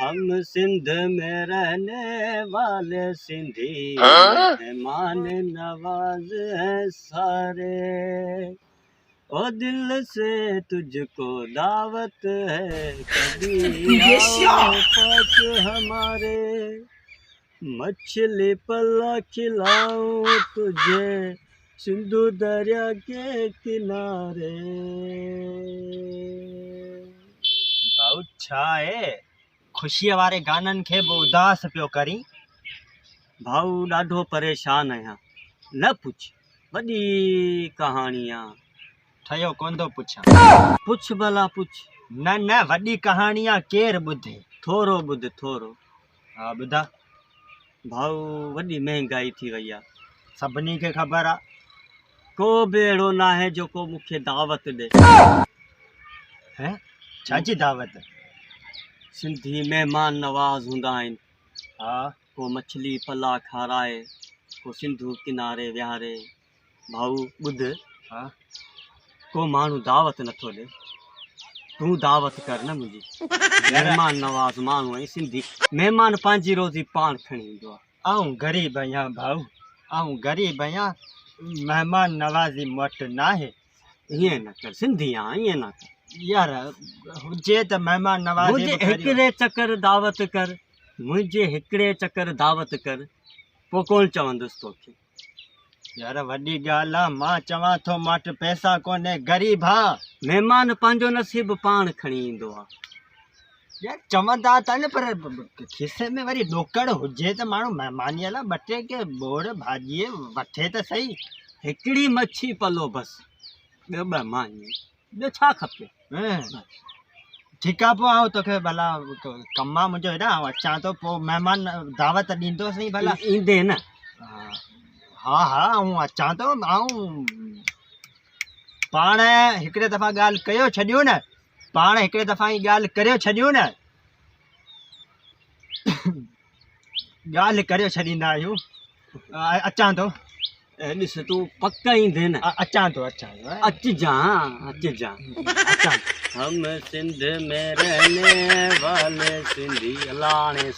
हम सिंध में रहने वाले सिंधी मेहमान नवाज हैं सारे। ओ दिल से तुझको दावत है, कभी आओ पास हमारे। मछली पल्ला खिलाऊं तुझे सिंधु दरिया के किनारे। भाऊ छा आहे ख़ुशीअ वारे गाननि खे बि उदास पियो करी। भाऊ ॾाढो परेशान आहियां, न पुछ, वॾी कहाणी आहे। ठहियो कोन थो पुछां। पुछ भला पुछ। न न वॾी कहाणी आहे, केरु ॿुधे। थोरो ॿुध थोरो। हा ॿुधा। भाऊ वॾी महांगाई थी वई आहे, सभिनी खे ख़बर आहे। को बि अहिड़ो न आहे जेको मूंखे दावत ॾे। हैं छाजी दावत? सिंधी महिमान नवाज़ हूंदा आहिनि। हा को मछली पला खाराए, को सिंधु किनारे विहारे। भाऊ ॿुध, हा को माण्हू दावत नथो ॾे, तूं दावत कर न मुंहिंजी। महिमान नवाज़ माण्हू आहीं सिंधी, महिमान पंहिंजी रोज़ी पाण खणी ईंदो आहे। आऊं ग़रीब आहियां भाऊ, आऊं ग़रीब आहियां, महिमान नवाज़ी मूं वटि न आहे। ईअं न कर, सिंधी आहियां, ईअं न कर यार। हुजे त महिमान नवाज़ी मुंहिंजे हिकिड़े चकर दावत कर, मुंहिंजे हिकिड़े चकर दावत कर, पोइ कोन चवंदुसि तोखे। यार वॾी ॻाल्हि आहे, मां चवां थो मां वटि पैसा कोन्हे, ग़रीब हा। महिमान पंहिंजो नसीब पाण खणी ईंदो आहे। यार चवंदा था न, पर खिसे में वरी ॾोकड़ हुजे त माण्हू महिमानीअ लाइ ॿ टे के बोड़ भाॼीअ वठे त सही। हिकिड़ी मच्छी पलो बसि, ॿियो ॿ मानी, ॿियो छा खपे। ठीकु आहे, पोइ आऊं तोखे भला कमु आहे मुंहिंजो हेॾा, आऊं अचां थो, पोइ महिमान दावत ॾींदो सही भला। ईंदे न? हा हा आऊं अचां थो। आऊं पाण हिकिड़े दफ़ा ॻाल्हि कयो छॾियो न, पाण हिकिड़े दफ़ा ई ॻाल्हि करियो छॾियो न, ॻाल्हि करियो छॾींदा आहियूं। अचां थो। ॾिस तूं पक ईंदे न? अचां थो अचजां। हम सिंध में रहने वाले सिंधी लाणे।